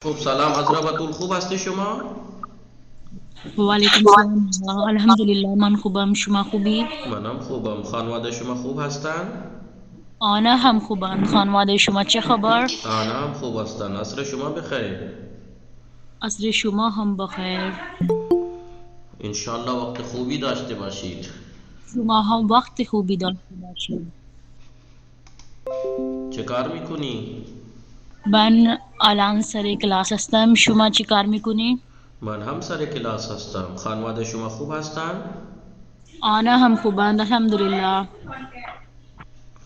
خب سلام حضرت بطول، خوب هستی شما؟ وعلیکم السلام. الحمدلله من خوبم، شما خوبی؟ منم خوبم. خانواده شما خوب هستن؟ آنا هم خوبند. خانواده شما چه خبر؟ آنها هم خوب هستن. عصر شما بخیر. عصر شما هم بخیر. انشالله وقت خوبی داشته باشید. شما هم وقت خوبی داشته باشید. چه کار میکنی؟ من الان سر کلاس هستم. شما چی کار میکنی؟ من هم سر کلاس هستم. خانواده شما خوب هستن؟ آنا هم خوبند الحمدلله.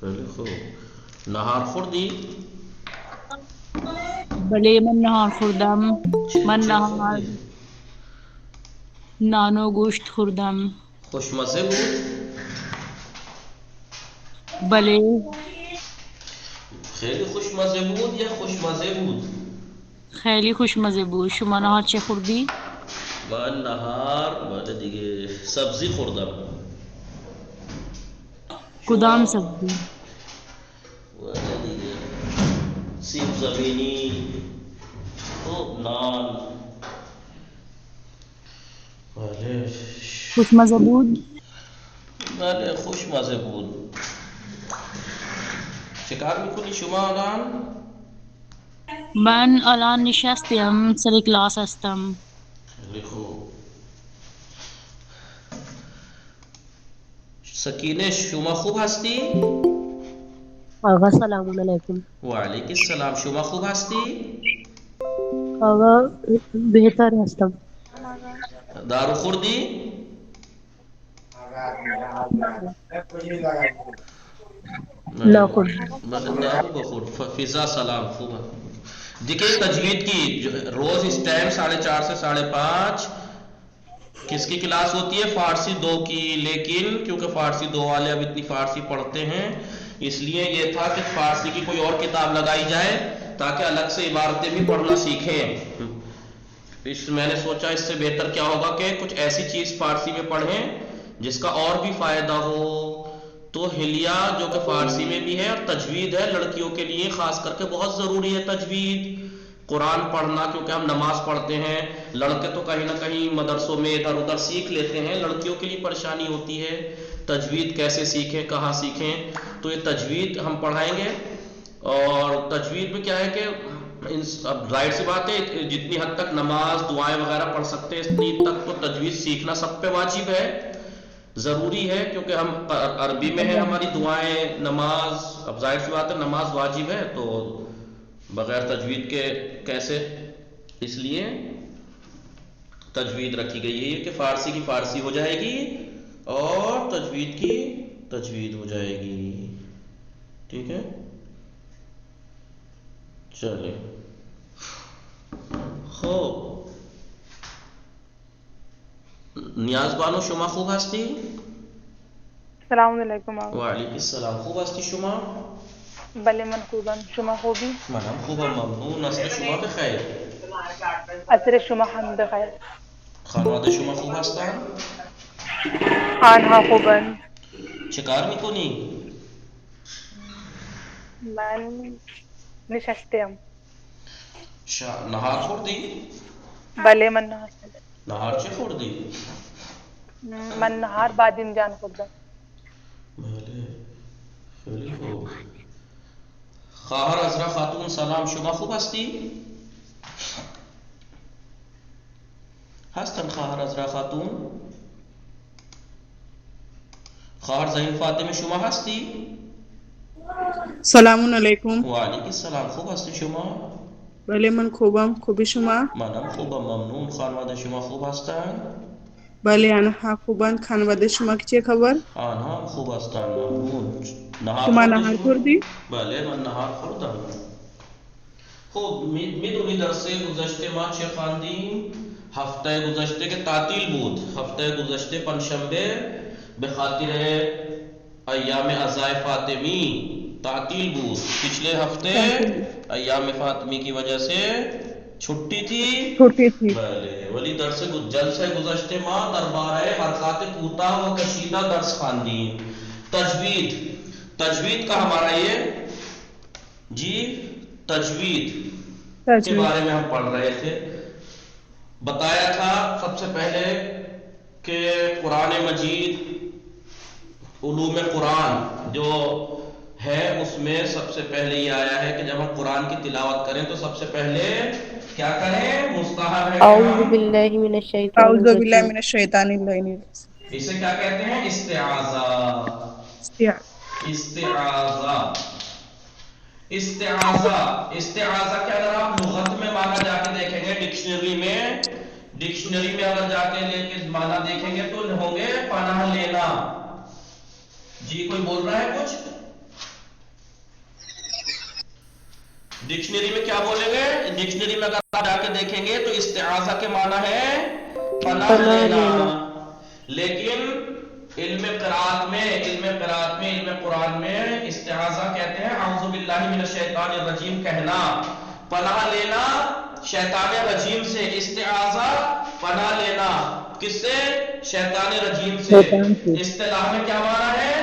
خیلی خوب. نهار خوردی؟ بله من نهار خوردم. من چه نهار خوردی؟ نان و گوشت خوردم. خوشمزه بود؟ بله خیلی خوشمزه بود یا خوشمزه بود؟ خیلی خوشمزه بود. شما نهار چه خوردی؟ من نهار دیگه سبزی خوردم. کدام شما؟ سبزی؟ دیگه سیب زمینی، خب نان. بله. خوشمزه بود. بله خوشمزه بود. چه کار میکنی شما الان؟ من الان نشستم سر کلاس هستم. خیلی خوب. سکینه شما خوب هستی؟ آقا سلام علیکم. و علیک السلام. شما خوب هستی؟ آقا بهتر هستم. دارو خوردی؟ بله. نخود. بله دارو بخور. فضا سلام خوب ہے. دیکھیے تجوید کی روز اس ٹائم 4:30 سے 5:30 کس کی کلاس ہوتی ہے؟ فارسی 2 کی. لیکن کیونکہ فارسی 2 والے اب اتنی فارسی پڑھتے ہیں، اس لیے یہ تھا کہ فارسی کی کوئی اور کتاب لگائی جائے تاکہ الگ سے عبارتیں بھی پڑھنا سیکھیں. میں نے سوچا اس سے بہتر کیا ہوگا کہ کچھ ایسی چیز فارسی میں پڑھیں جس کا اور بھی فائدہ ہو. تو حلیہ جو کہ فارسی میں بھی ہے اور تجوید ہے، لڑکیوں کے لیے خاص کر کے بہت ضروری ہے تجوید. قرآن پڑھنا، کیونکہ ہم نماز پڑھتے ہیں، لڑکے تو کہیں نہ کہیں مدرسوں میں ادھر ادھر سیکھ لیتے ہیں، لڑکیوں کے لیے پریشانی ہوتی ہے تجوید کیسے سیکھیں، کہاں سیکھیں. تو یہ تجوید ہم پڑھائیں گے. اور تجوید میں کیا ہے کہ اب ظاہر سی بات ہے جتنی حد تک نماز دعائیں وغیرہ پڑھ سکتے ہیں اتنی تک تو تجوید سیکھنا سب پہ واجب ہے، ضروری ہے، کیونکہ ہم عربی میں ہیں ہماری دعائیں، نماز. اب ظاہر سی بات ہے نماز واجب ہے تو بغیر تجوید کے کیسے؟ اس لیے تجوید رکھی گئی ہے یہ کہ فارسی کی فارسی ہو جائے گی اور تجوید کی تجوید ہو جائے گی. ٹھیک ہے چلے. خب نیاز بانو شما خوب هستی؟ السلام علیکم آقا. و علیک السلام. خوب هستی شما؟ بله من خوبم، شما خوبی؟ منم خوبم ممنون. عصر شما بخیر. عصر شما هم بخیر. خانواده شما خوب هستن؟ آنها خوبند. چه کار میکنی؟ من نشستم. نهار خوردی؟ بله من نهار خوردم. نهار چه خوردی؟ من نهار بادمجان خوردم. بله خیلی خوب. خواهر عذرا خاتون سلام، شما خوب هستی؟ هستن خواهر عذرا خاتون؟ خواهر زین فاطمه شما هستی؟ سلام علیکم. و علیک السلام. خوب هستی شما؟ بله من خوبم. خوبی شما؟ منم خوبم ممنون. خانواده شما خوب هستن؟ بله آنها خوبند. خانواده شما چه خبر؟ آنها هم خوب هستن ممنون. نهار شما خوردی نهار شما؟ خوردی؟ بله من نهار خوردم. خب میدونی درس گذشته ما چه خواندیم؟ هفته گذشته که تعطیل بود، هفته گذشته پنجشنبه به خاطر ایام عزای فاطمی تعطیل بود. پچھلے ہفتے ایام فاطمی کی وجہ سے چھٹی تھی. چھوٹی تھی. بله ولی درس جلسه گذشته ما درباره حرکات کوتاه و کشیده درس خواندیم. تجوید، تجوید کا ہمارا یہ جی تجوید کے تجوید بارے میں ہم پڑھ رہے تھے. بتایا تھا سب سے پہلے کہ قرآن مجید علوم قرآن جو ہے اس میں سب سے پہلے یہ آیا ہے کہ جب ہم قرآن کی تلاوت کریں تو سب سے پہلے کیا کریں؟ مستحب ہے کہ اعوذ ہم باللہ من الشیطان اعوذ باللہ الرجیم. من الشیطان الرجیم. اسے کیا کہتے ہیں؟ استعاذہ. استعاذہ استعاذہ استعاذہ کے اگر آپ لغت میں معنی جا کے دیکھیں گے ڈکشنری میں اگر جا کے لے کے معنی دیکھیں گے تو ہوں گے پناہ لینا. جی کوئی بول رہا ہے کچھ؟ ڈکشنری میں کیا بولیں گے؟ ڈکشنری میں اگر آپ جا کے دیکھیں گے تو استعاذہ کے معنی ہے پناہ لینا. لیکن علم قرآن میں استعاذہ کہتے ہیں اعوذ باللہ من الشیطان الرجیم کہنا، پناہ لینا شیطان رجیم سے. استعاذہ پناہ لینا کس سے؟ شیطان رجیم سے. اصطلاح میں کیا معنی ہے؟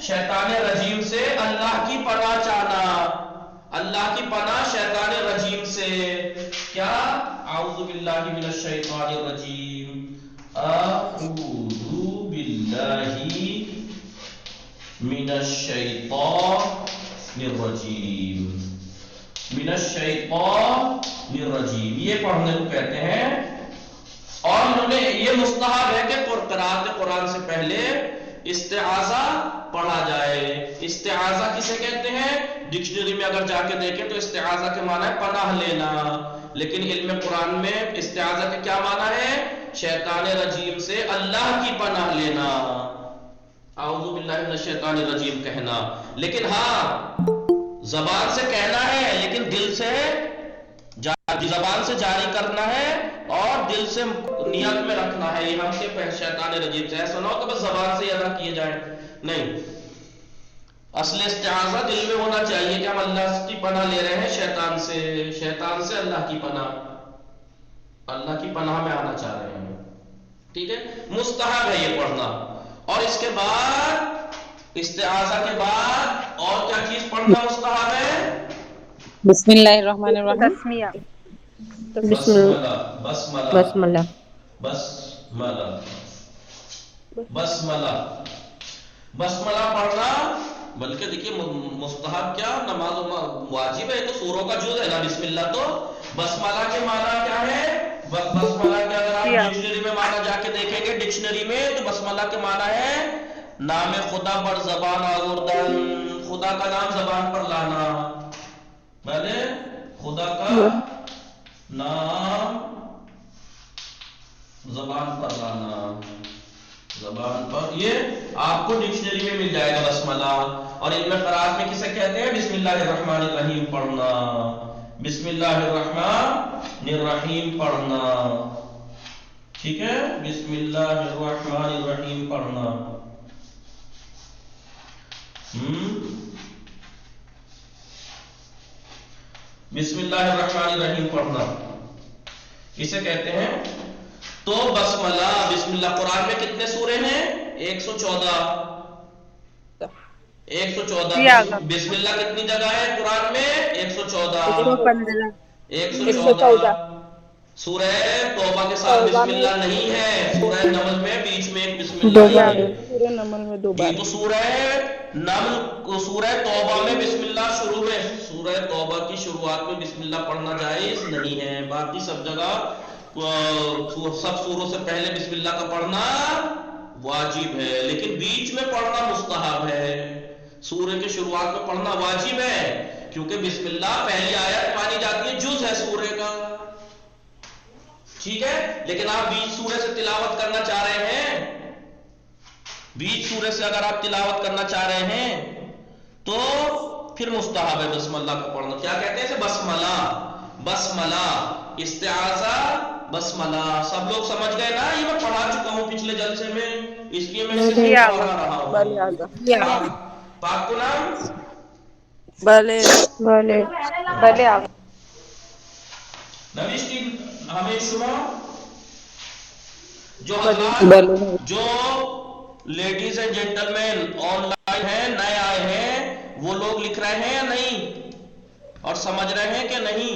شیطان رجیم سے اللہ کی پناہ چاہنا، اللہ کی پناہ شیطان رجیم سے. کیا؟ اعوذ باللہ من الشیطان الرجیم، اعوذ باللہ من الشیطان الرجیم، من الشیطان الرجیم، یہ پڑھنے کو کہتے ہیں. اور انہوں نے یہ مستحب ہے کہ قرآن سے پہلے استعاذہ پڑھا جائے. استعاذہ کسے کہتے ہیں؟ ڈکشنری میں اگر جا کے دیکھیں تو استعاذہ کے معنی ہے پناہ لینا، لیکن علم قرآن میں استعاذہ کے کیا معنی ہے؟ شیطان رجیم سے اللہ کی پناہ لینا، اعوذ باللہ من الشیطان الرجیم کہنا. لیکن ہاں زبان سے کہنا ہے لیکن دل سے زبان سے جاری کرنا ہے اور دل سے نیت میں رکھنا ہے. یہ ہم کے شیطان رجیم سے ایسا نہ ہو کہ بس زبان سے یہ ادا کیے جائیں، نہیں. اصل استعاذہ دل میں ہونا چاہیے کہ ہم اللہ کی پناہ لے رہے ہیں شیطان سے اللہ کی پناہ میں آنا چاہ رہے ہیں. ٹھیک ہے، مستحب ہے یہ پڑھنا. اور اس کے بعد استعاذہ کے بعد اور کیا چیز پڑھنا مستحب ہے؟ بسم اللہ الرحمن الرحیم. تسمیہ. بسملہ بسملہ. بسملہ پڑھنا. بلکہ دیکھیے مستحب کیا، نماز واجب ہے، تو سوروں کا جز ہے نا بسم اللہ. تو بسملہ کے معنی کیا ہے؟ بسملہ کے اگر آپ ڈکشنری میں معنی جا کے دیکھیں گے ڈکشنری میں تو بسملہ کے معنی ہے نام خدا بر زبان آوردن، خدا کا نام زبان پر لانا. پہلے خدا کا نام زبان پر لانا، زبان پر. یہ آپ کو ڈکشنری میں مل جائے گا بسملہ. اور علم قرآن میں کسے کہتے ہیں؟ بسم اللہ الرحمن الرحیم پڑھنا، بسم اللہ الرحمن الرحیم پڑھنا. ٹھیک ہے، بسم اللہ الرحمن الرحیم پڑھنا. بسم اللہ الرحمن الرحیم پڑھنا اسے کہتے ہیں. تو بسملہ بسم اللہ قرآن میں کتنے سورے ہیں؟ 114. 114. بسم اللہ کتنی جگہ ہے قرآن میں؟ 114. 114. سورہ توبہ کے ساتھ بسم اللہ نہیں ہے. سورہ نمل میں بیچ میں ایک بسم اللہ ہے. سورہ نمل میں 2 بار. تو سورہ نمل سورہ توبہ میں بسم اللہ شروع میں، سورہ توبہ کی شروعات میں بسم اللہ پڑھنا جائز نہیں ہے. باقی سب جگہ سب سوروں سے پہلے بسم اللہ کا پڑھنا واجب ہے، لیکن بیچ میں پڑھنا مستحب ہے. سورہ کی شروعات میں پڑھنا واجب ہے کیونکہ بسم اللہ پہلی آیت مانی جاتی ہے، جز ہے سورہ کا. ٹھیک ہے، لیکن آپ بیچ سورے سے تلاوت کرنا چاہ رہے ہیں، بیچ سورے سے اگر آپ تلاوت کرنا چاہ رہے ہیں تو پھر مستحب ہے بسم اللہ کا پڑھنا. کیا کہتے ہیں اسے؟ بسملہ. استعاذہ بسملہ. سب لوگ سمجھ گئے نا؟ یہ میں پڑھا چکا ہوں پچھلے جلسے میں، اس لیے میں اسے پڑھا رہا ہوں. پاک کو نام بلے نویش کی ہمیں شما جو حضرات جو ladies and gentlemen online ہیں، نئے آئے ہیں، وہ لوگ لکھ رہے ہیں یا نہیں؟ اور سمجھ رہے ہیں کہ نہیں؟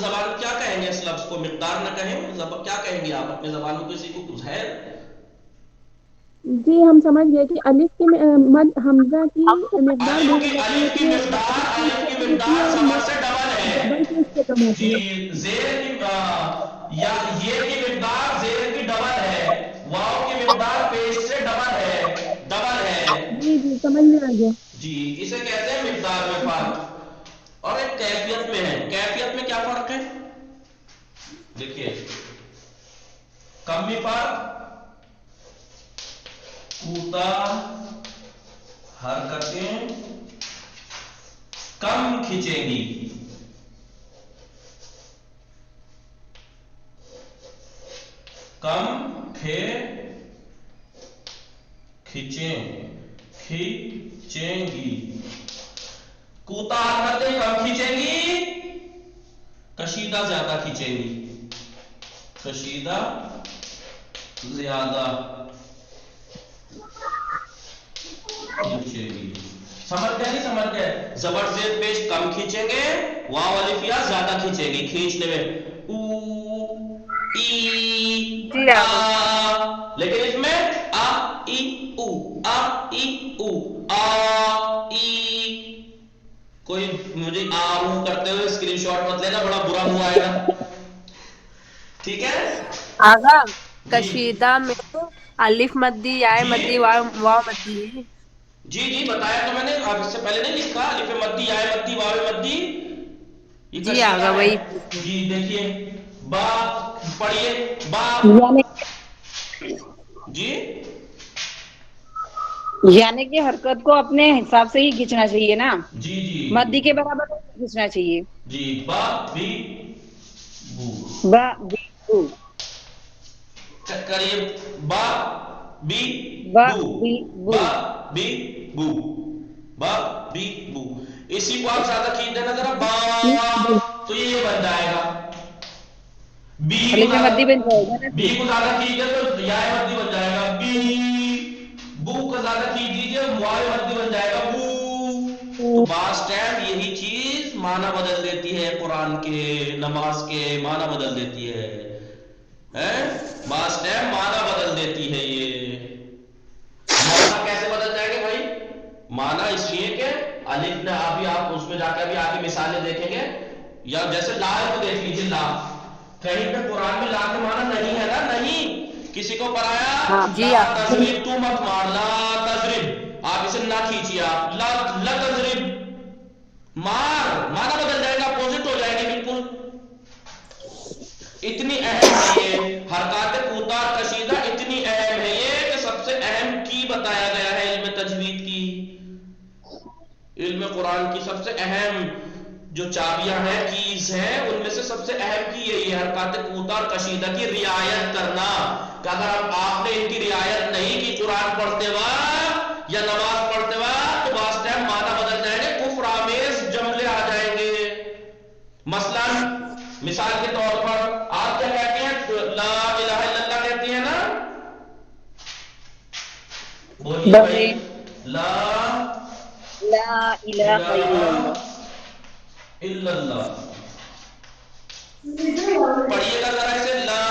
زبان میں کیا کہیں گے اس لفظ کو؟ مقدار نہ کہیں، کیا کہیں گے آپ اپنے زبان میں؟ کسی کو کچھ ہے؟ جی ہم سمجھ گئے کہ الف کی مد حمزہ کی مقدار بہت زیادہ الف کی ہوتی ہے، مقدار اور زبر مد سے ڈبل ہے. زبر کی اس سے کم ہوتی جی ہے. زیر کی یا یہ کی مقدار زیر کی ڈبل ہے، واو کی مقدار پیش سے ڈبل ہے. جی جی سمجھ میں آ گیا. جی اسے کہتے ہیں مقدار میں فرق. اور ایک کیفیت میں ہے. کیفیت میں کیا فرق ہے؟ دیکھیے کمی پر کوتاہ حرکتیں کم کھینچیں گی، کم کھینچیں گی. کوتاہ حرکتیں کم کھینچیں گی، کشیدہ زیادہ کھینچیں گی. کشیدہ زیادہ کھینچیں گی. سمجھ گئے نہیں سمجھ گئے؟ زبر زیر پیش کم کھینچیں گے، واو الف یا زیادہ کھینچیں گی. کھینچنے میں او ای جی آ، آگا لیکن اس میں آ ای او، آ ای او، آ ای. کوئی مجھے آ او کرتے ہوئے اسکرین شاٹ مت لینا، بڑا برا منہ آئے گا. ٹھیک ہے آغا جی کشیدہ میں الف مدی یا مدی جی واو مدی ہے. جی بتایا تو میں نے، اب اس سے پہلے نہیں لکھا الف مدی یا مدی واو مدی، یہ جی کشیدہ آغا ہے. وہی. جی دیکھیے با، پڑھیے با. یعنی جی یعنی کہ حرکت کو اپنے حساب سے ہی کھینچنا چاہیے نا، جی مدی کے برابر نہیں کھینچنا چاہیے. جی با بھی بو. با بی بو. کریے با بی با بو، بی بو. با بی بو، با بی بو. اسی کو آپ زیادہ کھینچ دینا ذرا، با تو یہ بن جائے گا. بی کو الف زیادہ، مدی بن جائے گا نا بی پھر. کو زیادہ کھینچ دے تو یا مدی بن جائے گا بی. بو کو زیادہ کھینچ دیجیے، واو مدی بن جائے گا بو. تو بعض ٹائم یہی چیز معنی بدل دیتی ہے، قرآن کے نماز کے معنی بدل دیتی ہے. بعض ٹائم معنی بدل دیتی ہے. یہ معنی کیسے بدل جائیں گے بھائی؟ معنی اس لیے کہ الف نے ابھی آپ اس میں جا کے ابھی آگے مثالیں دیکھیں گے. یا جیسے لا کو دیکھ لیجیے، لا کہیں پہ قرآن میں لا کا معنی نہیں ہے نا. نہیں کسی کو پڑھایا جی لا آغا. تضرب، تو مت مار، لا تضرب، آپ اسے نہ کھینچیے، آپ لا تضرب مار، معنی بدل جائے گا، اپوزٹ ہو جائے گی بالکل. اتنی اہم ہے یہ حرکات کوتاہ کشیدہ، اتنی اہم ہے یہ کہ سب سے اہم کی بتایا گیا ہے علم تجوید کی. علم قرآن کی سب سے اہم جو چابیاں ہیں، کیز ہیں، ان میں سے سب سے اہم کی یہی ہے حرکات کوتاہ اور کشیدہ کی رعایت کرنا. کہ اگر آپ نے ان کی رعایت نہیں کی قرآن پڑھتے وقت یا نماز پڑھتے وقت تو بعض ٹائم معنی بدل جائیں گے، کفر آمیز جملے آ جائیں گے. مثلا مثال کے طور پر آپ کیا کہتے ہیں؟ لا الہ الا اللہ کہتی ہیں نا، بولیے بلے. بھائی. لا لا الہ الا الہ اللہ. الا اللہ. پڑھیے گا ذرا اسے، لا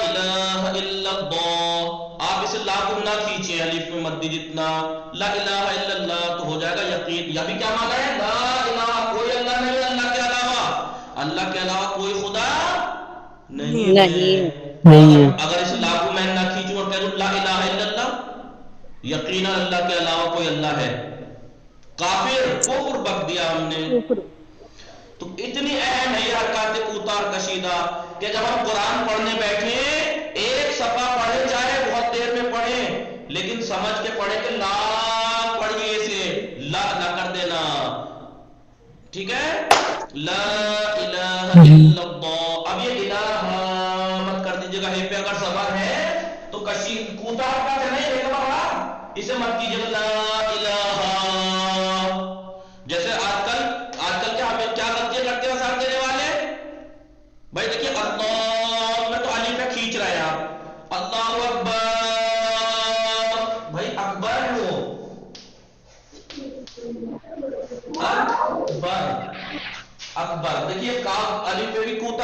الہ الا اللہ. آپ اسے لا کو نہ کھینچیں الف میں مدی جتنا، لا الہ الا اللہ تو ہو جائے گا یقین. یا بھی کیا مانا ہے؟ لا الہ، کوئی اللہ نہیں ہے اللہ کے علاوہ، اللہ کے علاوہ کوئی خدا نہیں نہیں. ہے. اگر اس لا کو میں نہ کھینچوں اور کہہ دوں لا الہ الا اللہ، یقینا اللہ کے علاوہ کوئی اللہ ہے، کافر کفر بک دیا ہم نے. تو اتنی اہم ہے یہ حرکات کوتاہ اور کشیدہ کہ جب ہم قرآن پڑھنے بیٹھیں، ایک صفحہ پڑھیں چاہے بہت دیر میں پڑھیں، لیکن سمجھ کے پڑھیں کہ لا پڑھیے اسے، لا نہ کر دینا. ٹھیک ہے؟ لا الہ الا اللہ. اب یہ الہ مت کر دیجیے گا، ہے پہ اگر زبر ہے تو کوتاہ حرکات ہے نہیں، ایک بڑا اسے مت کیجیے گا لا الہ. جیسے آج کل کیا ہمیں کیا غلطیاں کرتے ہیں مثال دینے والے بھائی؟ دیکھیے اللہ میں تو الف پہ کھینچ رہے ہیں آپ، اللہ اکبر، بھائی اکبر ہے وہ، اکبر اکبر. دیکھیے کاف الف پہ بھی کوتاہ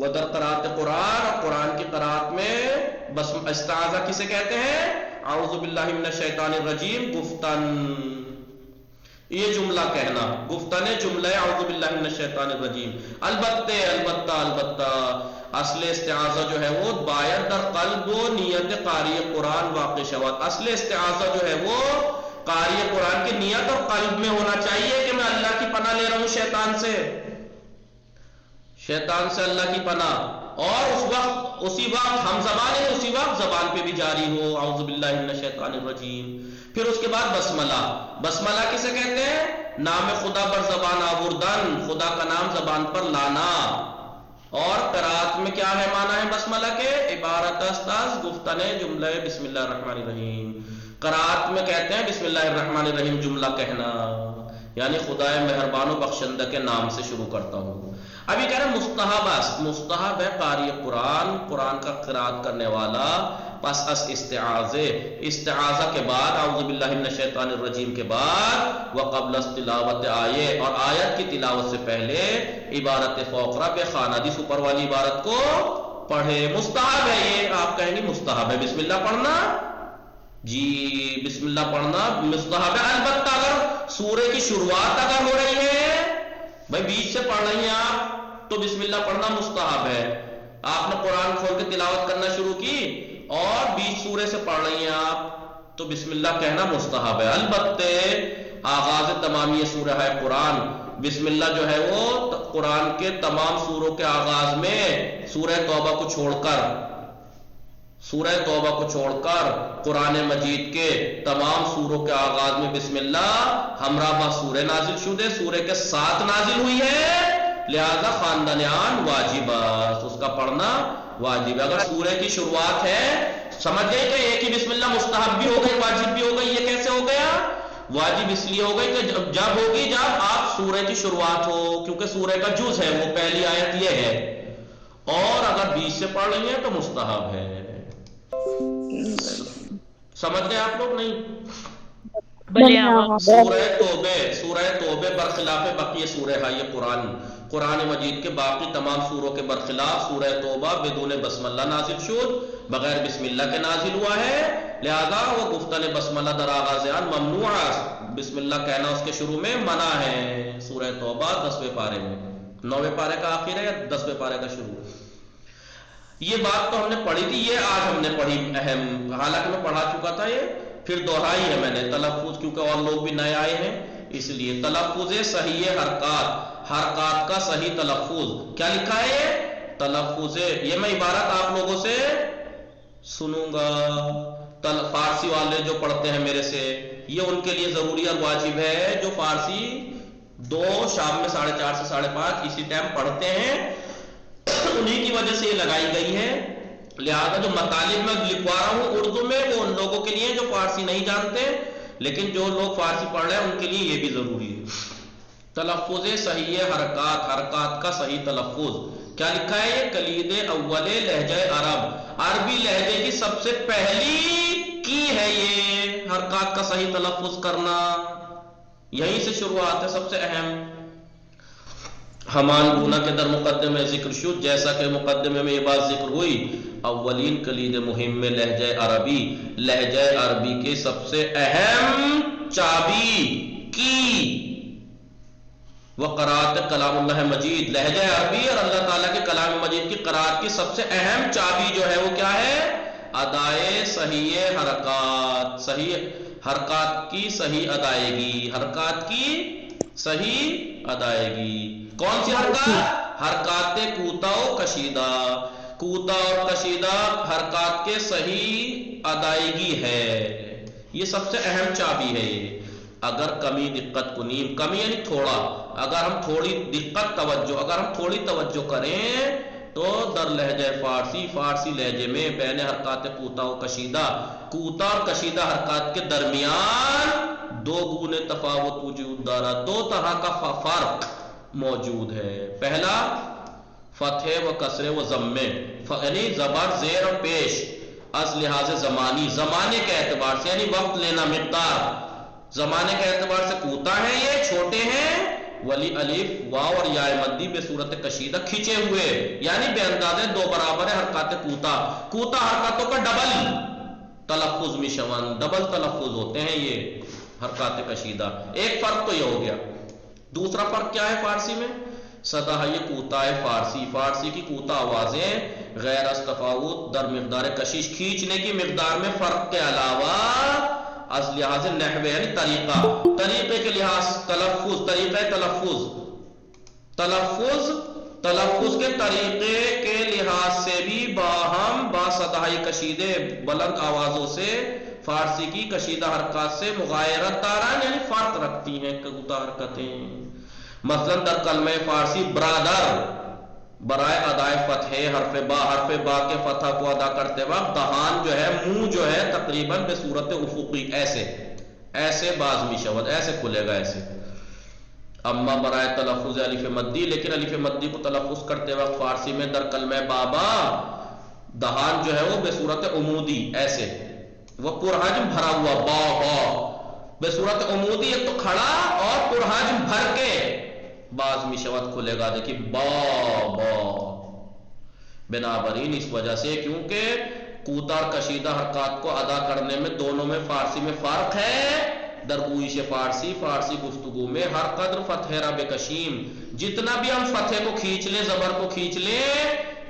وہ در قرات قرآن، اور قرآن کی قرات میں بس استعاذہ کسے کہتے ہیں؟ اعوذ باللہ من الشیطان الرجیم گفتن، یہ جملہ کہنا، گفتن جملہ اعوذ باللہ من الشیطان الرجیم. البتہ اصل استعاذہ جو ہے وہ باید در قلب و نیت قاری قرآن واقع شود. اصل استعاذہ جو ہے وہ قاری قرآن کی نیت اور قلب میں ہونا چاہیے کہ میں اللہ کی پناہ لے رہا ہوں شیطان سے اللہ کی پناہ، اور اسی وقت ہم زبان ہے، اسی وقت زبان پہ بھی جاری ہو اعوذ باللہ من الشیطان الرجیم. پھر اس کے بعد بسملہ کسے کہتے ہیں؟ نام خدا پر زبان آوردن، خدا کا نام زبان پر لانا. اور قرات میں کیا ہے معنی ہے بسملہ کے؟ عبارت است از گفتن جملہ بسم اللہ الرحمن الرحیم. قرات میں کہتے ہیں بسم اللہ الرحمن الرحیم جملہ کہنا، یعنی خدائے مہربان و بخشندہ کے نام سے شروع کرتا ہوں. ابھی کہہ رہے ہیں مستحب ہے قاری قرآن کا قرات کرنے والا پس از استعاذہ کے بعد اعوذ باللہ من الشیطان الرجیم کے بعد وقبل تلاوت آیے، اور آیت کی تلاوت سے پہلے عبارت فوقرہ بے خانہ دی اوپر والی عبارت کو پڑھے. مستحب ہے یہ، آپ کہیں گے مستحب ہے بسم اللہ پڑھنا، جی بسم اللہ پڑھنا مستحب ہے. البتہ اگر سورے کی شروعات اگر ہو رہی ہے، بھائی بیچ سے پڑھ رہی ہیں آپ، تو بسم اللہ پڑھنا مستحب ہے. آپ نے قرآن کھول کے تلاوت کرنا شروع کی اور بیچ سورے سے پڑھ رہی ہیں آپ، تو بسم اللہ کہنا مستحب ہے. البتہ آغاز تمامی سورہ ہے قرآن، بسم اللہ جو ہے وہ قرآن کے تمام سوروں کے آغاز میں سورہ توبہ کو چھوڑ کر قرآن مجید کے تمام سوروں کے آغاز میں بسم اللہ ہمراہ سورہ نازل شدہ، سورہ کے ساتھ نازل ہوئی ہے، لہذا خاندانیان واجب اس کا پڑھنا واجب ہے. اگر سورہ کی شروعات ہے، سمجھ گئے کہ ایک ہی بسم اللہ مستحب بھی ہو گئی واجب بھی ہو گئی. یہ کیسے ہو گیا؟ واجب اس لیے ہو گئی کہ جب ہوگی جب آپ سورہ کی شروعات ہو، کیونکہ سورہ کا جز ہے وہ پہلی آیت یہ ہے، اور اگر بیچ سے پڑھ رہی ہیں تو مستحب ہے. سمجھ گئے آپ لوگ؟ نہیں. بلے آقا. سورہ توبہ برخلاف بقیہ سورہ ہے یہ قرآن مجید کے باقی تمام سوروں کے برخلاف سورہ توبہ بدون بسم اللہ نازل شد، بغیر بسم اللہ کے نازل ہوا ہے، لہذا وہ گفتن بسم اللہ در آغاز آن ممنوع، بسم اللہ کہنا اس کے شروع میں منع ہے. سورہ توبہ 10ویں پارے میں، 9ویں پارے کا آخر ہے یا 10ویں پارے کا شروع. یہ بات تو ہم نے پڑھی تھی، یہ آج ہم نے پڑھی اہم، حالانکہ میں پڑھا چکا تھا یہ، پھر دہرائی ہے میں نے تلفظ، کیونکہ اور لوگ بھی نئے آئے ہیں اس لیے. تلفظ صحیح حرکات کا صحیح تلفظ کیا لکھا ہے؟ تلفظ. یہ میں عبارت آپ لوگوں سے سنوں گا، فارسی والے جو پڑھتے ہیں میرے سے، یہ ان کے لیے ضروری اور واجب ہے جو فارسی شام میں 4:30 سے 5:30 اسی ٹائم پڑھتے ہیں، انہی کی وجہ سے یہ لگائی گئی ہے. لہذا جو مطالب میں لکھوا رہا ہوں اردو میں وہ ان لوگوں کے لیے جو فارسی نہیں جانتے، لیکن جو لوگ فارسی پڑھ رہے ہیں ان کے لیے یہ بھی ضروری ہے. تلفظ صحیح حرکات کا صحیح تلفظ کیا لکھا ہے؟ یہ کلید اول لہجہ عربی لہجے کی سب سے پہلی کی ہے یہ حرکات کا صحیح تلفظ کرنا، یہیں سے شروعات ہے سب سے اہم. ہمان گونا کے در مقدمے ذکر شد، جیسا کہ مقدمے میں یہ بات ذکر ہوئی، اولین کلید مہم میں لہجہ عربی کے سب سے اہم چابی کی وہ قرات کلام اللہ مجید، لہجہ عربی اور اللہ تعالیٰ کے کلام مجید کی قرات کی سب سے اہم چابی جو ہے وہ کیا ہے؟ ادائے صحیح حرکات کی صحیح ادائیگی. کون سی حرکات کوتا و کشیدہ، کوتا اور کشیدہ حرکات کے صحیح ادائیگی ہے، یہ سب سے اہم چابی ہے. یہ اگر کمی دقت کنیم، کمی یعنی تھوڑا، اگر ہم تھوڑی توجہ کریں تو در لہجہ فارسی لہجے میں بین حرکات کوتا و کشیدہ، کوتا اور کشیدہ حرکات کے درمیان دو گونے تفاوت وجود دارا، دو طرح کا فرق موجود ہے. پہلا فتح و کسرے و ضمے، یعنی زبر زیر اور پیش از لحاظ زمانے کے اعتبار سے، یعنی وقت لینا مقدار، زمانے کے اعتبار سے کوتا ہے یہ چھوٹے ہیں، ولی الف واو اور یا مدی بے صورت کشیدہ کھینچے ہوئے، یعنی بے اندازے دو برابر حرکات کوتا، کوتا حرکاتوں کا ڈبل تلفظ میشون، ڈبل تلفظ ہوتے ہیں یہ حرکات کشیدہ. ایک فرق تو یہ ہو گیا. دوسرا فرق کیا ہے فارسی میں؟ صدا یہ کوتا ہے فارسی، فارسی کی کوتا آوازیں غیر از تفاوت در مقدار کشش، کھینچنے کی مقدار میں فرق کے علاوہ از لحاظ نحوے یعنی طریقہ، طریقے کے لحاظ تلفظ، طریقہ تلفظ کے طریقے کے لحاظ سے بھی باہم با صدائی کشیدے بلند آوازوں سے فارسی کی کشیدہ حرکات سے مغایرت داران یعنی فرق رکھتی ہیں کوتا حرکتیں. مثلا در کلمہ فارسی برادر برائے ادائے فتح حرف با کے فتح کو ادا کرتے وقت دہان جو ہے، منہ جو ہے تقریباً بے صورت افقی ایسے باز میشود، ایسے کھلے گا ایسے. اما برائے تلفظ الف مدی، لیکن الف مدی کو تلفظ کرتے وقت فارسی میں در کلمہ بابا دہان جو ہے وہ بے صورت عمودی ایسے، وہ پرحجم بھرا ہوا با بے صورت عمودی، ایک تو کھڑا اور پرحجم بھر کے باز میشود کھلے گا. دیکھیے با بنابراین اس وجہ سے کیونکہ کوتا اور کشیدہ حرکات کو ادا کرنے میں دونوں میں فارسی میں فرق ہے. در گوئش فارسی گفتگو میں ہر قدر فتح را بکشیم، جتنا بھی ہم فتح کو کھینچ لیں، زبر کو کھینچ لیں،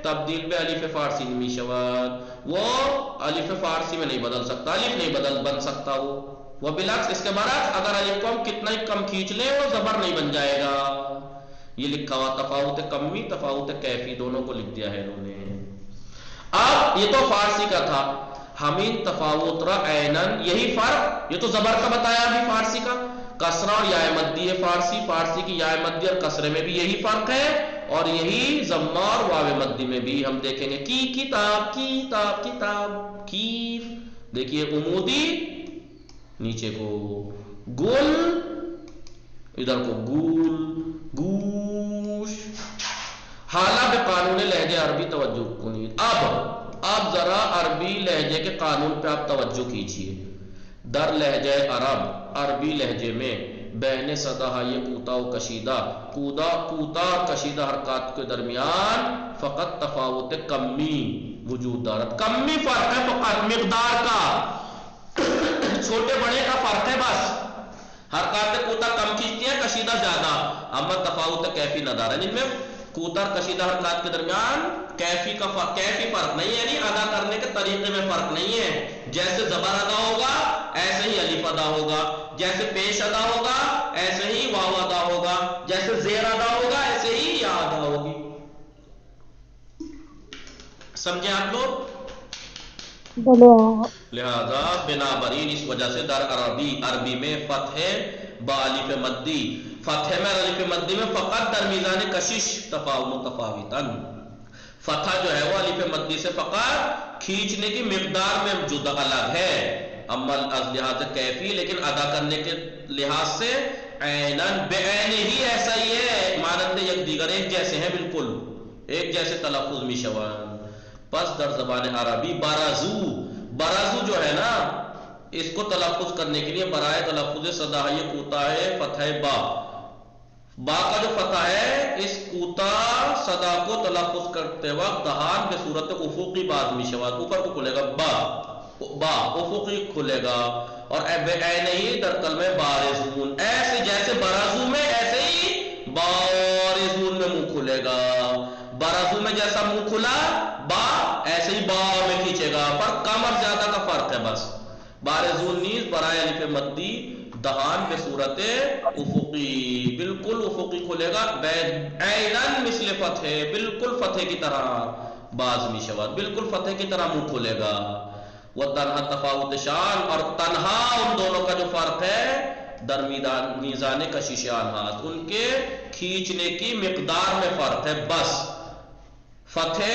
تبدیل بے الف فارسی نمی شود، وہ الف فارسی میں نہیں بدل سکتا، الف نہیں بن سکتا وہ بالعکس اس کے برعکس اگر الف کو ہم کتنا ہی کم کھینچ لیں وہ زبر نہیں بن جائے گا. یہ لکھا ہوا تفاوت کمی تفاوت کیفی دونوں کو لکھ دیا ہے انہوں نے. اب یہ تو فارسی کا تھا. ہمین تفاوت را عینن، یہی فرق یہ تو زبر کا بتایا ابھی فارسی کا، کسرہ اور یا مدی ہے فارسی کی یا مدی اور کسرے میں بھی یہی فرق ہے، اور یہی ضمہ اور واو مدی میں بھی ہم دیکھیں گے. کی کتاب کیف، دیکھیے عمودی نیچے کو، گل ادھر کو گول، گوش. حالہ بے قانون لہجے عربی توجہ کنید. اب ذرا عربی لہجے کے قانون پہ آپ توجہ کیجئے. در لہجہ عربی لہجے میں بین صدا یہ کوتا و کشیدہ، کوتا اور کشیدہ حرکات کے درمیان فقط تفاوت کمی وجود دارت. کمی فرق ہے فقط مقدار کا، چھوٹے بڑے کا فرق ہے بس. حرکات کوتا کم کھینچتی ہیں، کشیدہ زیادہ. اما تفاوت کیفی ندار ہے، جن میں کوتا اور کشیدہ حرکات کے درمیان کیفی فرق نہیں ہے، یعنی ادا کرنے کے طریقے میں فرق نہیں ہے. جیسے زبر ادا ہوگا ایسے ہی الف ادا ہوگا، جیسے پیش ادا ہوگا ایسے ہی واو ادا ہوگا، جیسے زیر ادا ہوگا ایسے ہی یا ادا ہوگی. سمجھے آپ لوگ؟ لہذا بنابراین اس وجہ سے در عربی میں فتح با الف مدی، فتح میں الف مدی میں فقط در میزان کشش متفاوتاً، فتح جو ہے وہ الف مدی سے فقط کھینچنے کی مقدار میں جدا الگ ہے. اما از لحاظ کیفی لیکن ادا کرنے کے لحاظ سے عیناً بعین ہی ایسا ہی ہے، مانند یک دیگر ایک جیسے ہیں، بالکل ایک جیسے تلفظ میشوان. پس در زبان عربی برازو جو ہے نا، اس کو تلفظ کرنے کے لیے برائے تلفظ صدائی کوتا ہے فتح با کا جو فتح ہے اس کوتا صدا کو تلفظ کرتے وقت دہان بے صورت افقی باز میشواد، اوپر کو کھلے گا با افقی کھلے گا. اور عین ہی در کلمہ بارزون، ایسے جیسے برازو میں ایسے ہی بارزون میں منہ کھلے گا. برازو میں جیسا منہ کھلا با ایسے ہی با میں کھینچے گا، پر کم اور زیادہ کا فرق ہے بس. بارزون نیز برائے الف مدی دہان بے صورت افقی، بالکل افقی کھلے گا. عیناً مثل فتح، بالکل فتح کی طرح باز میشود، بالکل فتح کی طرح منہ کھلے گا. وہ تنہا تفاوت شان، اور تنہا ان دونوں کا جو فرق ہے در میزان کشش آنہات، ان کے کھینچنے کی مقدار میں فرق ہے بس. فتح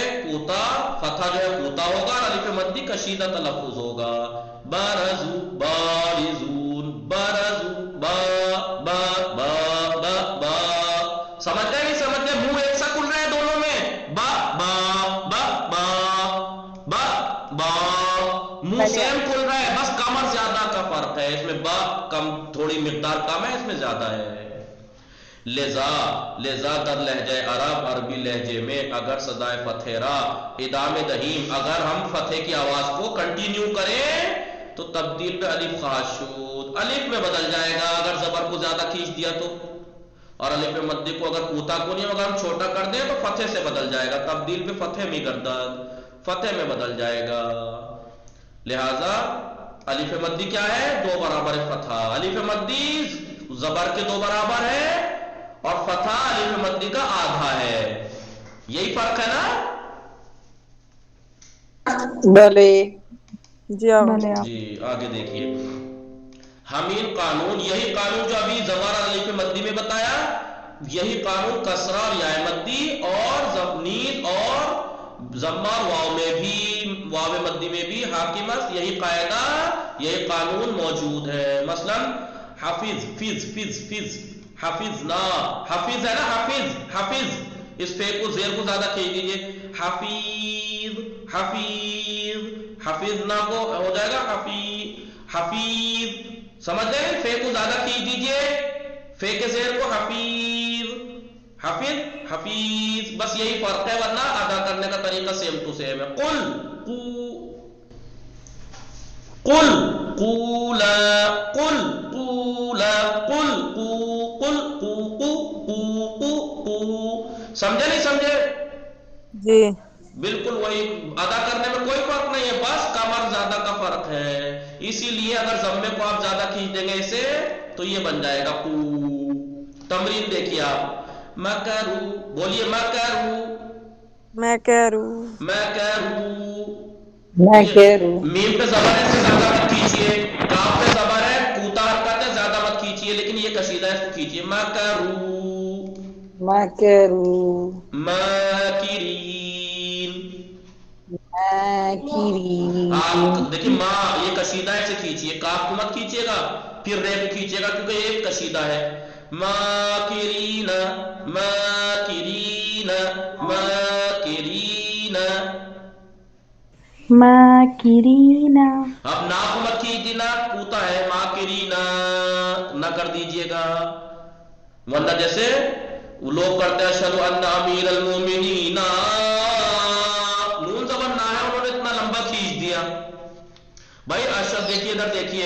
فتح جو ہے کوتا ہوگا اور الف مدی کشیدہ تلفظ ہوگا. برزو بارزون، برزو با با با با با. سمجھ رہے نہیں سمجھ رہے؟ منہ ایک سا کھل رہا ہے دونوں میں، با با با با با با، منہ سیم کھل رہا ہے، بس کم اور زیادہ کا فرق ہے. اس میں با کم، تھوڑی مقدار کم ہے، اس میں زیادہ ہے. لذا در لہجہ عرب عربی لہجے میں اگر صدائے فتح را ادام دہیم، اگر ہم فتح کی آواز کو کنٹینیو کریں تو تبدیل پہ الف خواہش شد، الف میں بدل جائے گا اگر زبر کو زیادہ کھینچ دیا تو، اور الف مدی کو اگر کوتا کو نہیں اگر ہم چھوٹا کر دیں تو فتح سے بدل جائے گا، تبدیل پہ فتح میں گردد، فتح میں بدل جائے گا۔ لہذا الف مدی کیا ہے؟ 2 برابر فتح، الف مدی زبر کے 2 برابر ہے اور فتح الف مدی کا آدھا ہے، یہی فرق ہے نا؟ بلے جی جی آگے دیکھیے، حمیل قانون، یہی قانون جو ابھی زبر اور الف مدی میں بتایا، یہی قانون کسرہ اور یا مدی اور نیز اور ضمہ واو میں بھی، واو مدی میں بھی حاکم است، یہی قاعدہ یہی قانون موجود ہے۔ مثلا حافظ، فز فز فز، حافظنا، حافظ ہے نا، حافظ حافظ، اس فے کو زیر کو زیادہ کھینچ دیجئے، حافظ حافظ، حافظنا کو ہو جائے گا حفیظ، سمجھ گئے؟ فے کو زیادہ کھینچ دیجئے، فے کے زیر کو حفیظ حافظ حفیظ، بس یہی فرق ہے، ورنہ ادا کرنے کا طریقہ سیم ٹو سیم ہے۔ قل قل قولا قل قولا قل قل قو، سمجھے نہیں سمجھے؟ جی بالکل وہی، ادا کرنے میں کوئی فرق نہیں ہے، بس کم اور زیادہ کا فرق ہے، اسی لیے اگر ضمے کو آپ زیادہ کھینچ دیں گے اسے تو یہ بن جائے گا قو۔ تمرین دیکھیے آپ، مکرو، بولیے مکرو، میں کہہ رہوں میم پہ زبر ہے، اس سے زیادہ مت کھینچیے، کاف پہ زبر ہے، کوتا حرکت ہے، زیادہ مت کھینچیے، لیکن یہ کشیدہ ہے، اس کو کھینچیے، مکرو ماکرین، آپ دیکھیے ماں یہ کشیدہ ہے، اسے کھینچیے، کاف کو مت کھینچیے گا، پھر رے کو کھینچیے گا کیونکہ یہ ایک کشیدہ ہے، ماکرین ماکرین ماکرین، ماکرینا، اب نا کو مت کھینچ دینا، کوتا ہے، ماکرین نہ کر دیجئے گا، ورنہ جیسے وہ لوگ کرتے ہیں اشہد ان امیر المومنین، نون زبر نہ ہے، انہوں نے اتنا لمبا کھینچ دیا۔ بھائی اشہد دیکھیے، ادھر دیکھیے،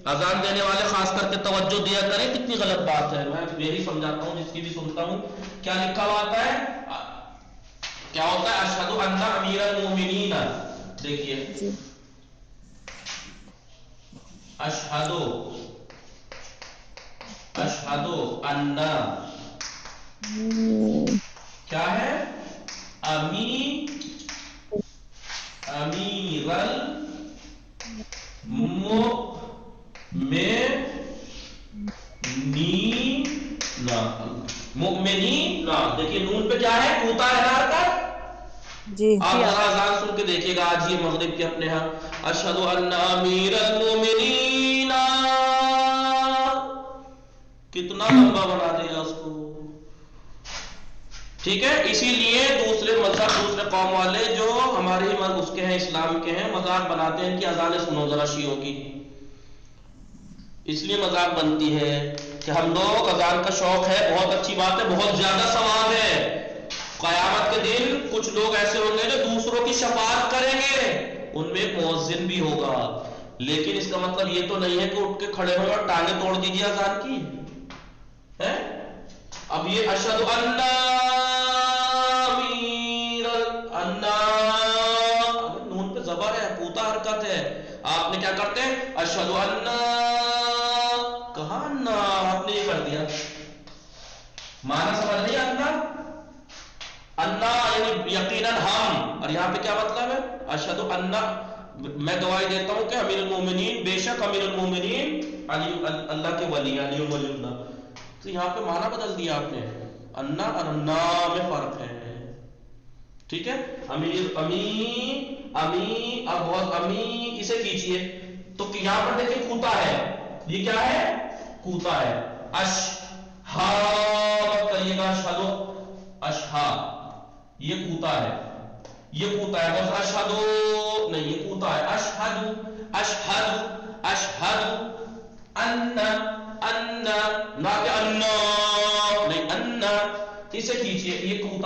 اذان دینے والے خاص کر کے توجہ دیا کریں، کتنی غلط بات ہے، میں یہی سمجھاتا ہوں جس کی بھی سنتا ہوں، کیا لکھا ہوا آتا ہے، کیا ہوتا ہے؟ اشہد ان امیر المومنین، دیکھیے اشہد ان کیا ہے؟ امیر المؤمنین، دیکھیے نون پہ کیا ہے؟ کوتا ہے حرکت۔ جی آپ ذرا اذان سن کے دیکھیے گا آج یہ مغرب کے اپنے ہاں، اشہد ان امیر المؤمنین، کتنا لمبا بنا دیا اس کو، ٹھیک ہے؟ اسی لیے دوسرے مذہب دوسرے قوم والے جو ہمارے اس کے ہیں، اسلام کے ہیں، مذاق بناتے ہیں ان کی اذانیں سنو ذرا شیعوں کی، اس لیے مذاق بنتی ہے کہ ہم لوگ اذان کا شوق ہے، بہت اچھی بات ہے، بہت زیادہ ثواب ہے، قیامت کے دن کچھ لوگ ایسے ہوں گے جو دوسروں کی شفاعت کریں گے، ان میں ایک مؤذن بھی ہوگا، لیکن اس کا مطلب یہ تو نہیں ہے کہ اٹھ کے کھڑے ہوئے اور ٹانگیں توڑ دیجیے اذان کی ہے۔ اب یہ اشہد ان نون پہ زبر ہے، کوتا حرکت ہے، آپ نے کیا کرتے ہیں؟ اشہد ان، کہاں ان، آپ نے یہ کر دیا، معنی سمجھ نہیں آتا، انا یعنی یقیناً ہم، اور یہاں پہ کیا مطلب ہے؟ اشہد ان، میں گواہی دیتا ہوں کہ امیر المومنین، بے شک امیر المومنین علی، اللہ کے ولی، علی ولی اللہ، تو یہاں پہ معنی بدل دیا آپ نے، انا اور انا میں فرق ہے، ٹھیک ہے؟ امیر امی، اب بہت امی، اسے کیجئے تو یہاں پر دیکھیں کوتا ہے، یہ کیا ہے؟ کوتا ہے، اشہا مت کریے گا، اشہدو، اشہا، یہ کوتا ہے، یہ کوتا ہے، بس اشہدو نہیں، یہ کوتا ہے، اشہد اشہد اشہد ان، نہ کہ انا،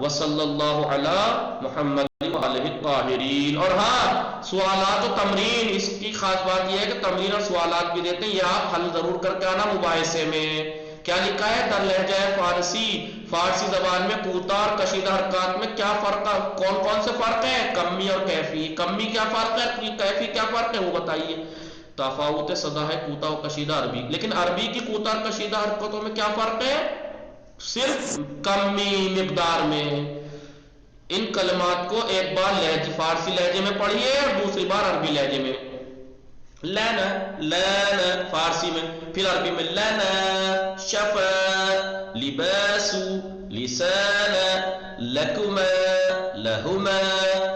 وصلی اللہ علی محمد وآلہ الطاہرین. اور ہاں سوالات و تمرین، اس کی خاص بات یہ ہے کہ تمرین اور سوالات بھی دیتے ہیں، یہ آپ حل ضرور کر کے آنا مباحثے میں. کیا لکھا ہے؟ در لہجہ فارسی، فارسی زبان میں کوتاہ اور کشیدہ حرکات میں کیا فرق ہے؟ کون کون سے فرق ہے؟ کمی اور کیفی. کمی کیا فرق ہے، کیفی کیا فرق ہے، وہ بتائیے. تفاوت صدا ہے کوتاہ و کشیدہ عربی، لیکن عربی کی کوتاہ اور کشیدہ حرکتوں میں کیا فرق ہے؟ صرف کمی مقدار میں. ان کلمات کو ایک بار فارسی لہجے میں پڑھیے اور دوسری بار عربی لہجے میں. لانا لانا فارسی میں، پھر عربی میں لانا شفا لباس لسانا لکما لہما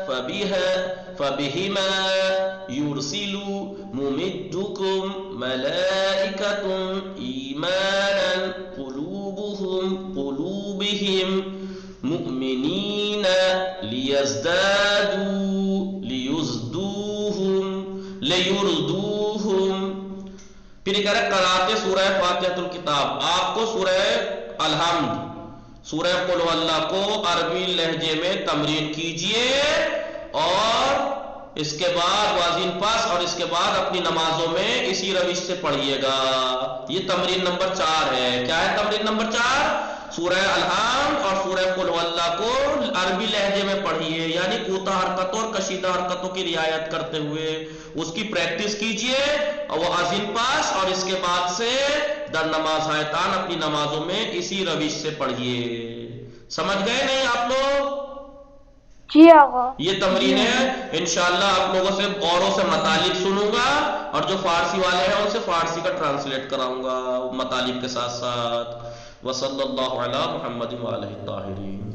فبها فبهما يرسل ممدكم ملائكة إيمانا قلوبهم مؤمنين لیردوہم. پھر یہ کہہ رہے قرأت سورہ فاتحۃ الکتاب. آپ کو سورہ الحمد، سورہ قل هو اللہ کو عربی لہجے میں تمرین کیجئے، اور اس کے بعد واضح پاس، اور اس کے بعد اپنی نمازوں میں اسی روش سے پڑھیے گا. یہ تمرین نمبر 4 ہے. کیا ہے تمرین نمبر 4؟ سورہ الحمد اور سورہ قل هو اللہ کو عربی لہجے میں پڑھیے، یعنی کوتاہ حرکتوں اور کشیدہ حرکتوں کی رعایت کرتے ہوئے اس کی پریکٹس کیجئے، اور وہ عظیم پاس، اور اس کے بعد سے در نماز آیتان اپنی نمازوں میں اسی روش سے پڑھیے. سمجھ گئے نہیں آپ لوگ؟ جی آقا. یہ تمرین ہے. انشاءاللہ آپ لوگوں سے اوروں سے مطالب سنوں گا، اور جو فارسی والے ہیں ان سے فارسی کا ٹرانسلیٹ کراؤں گا مطالب کے ساتھ ساتھ. وصلی اللہ علی محمد وآلہ الطاہرین.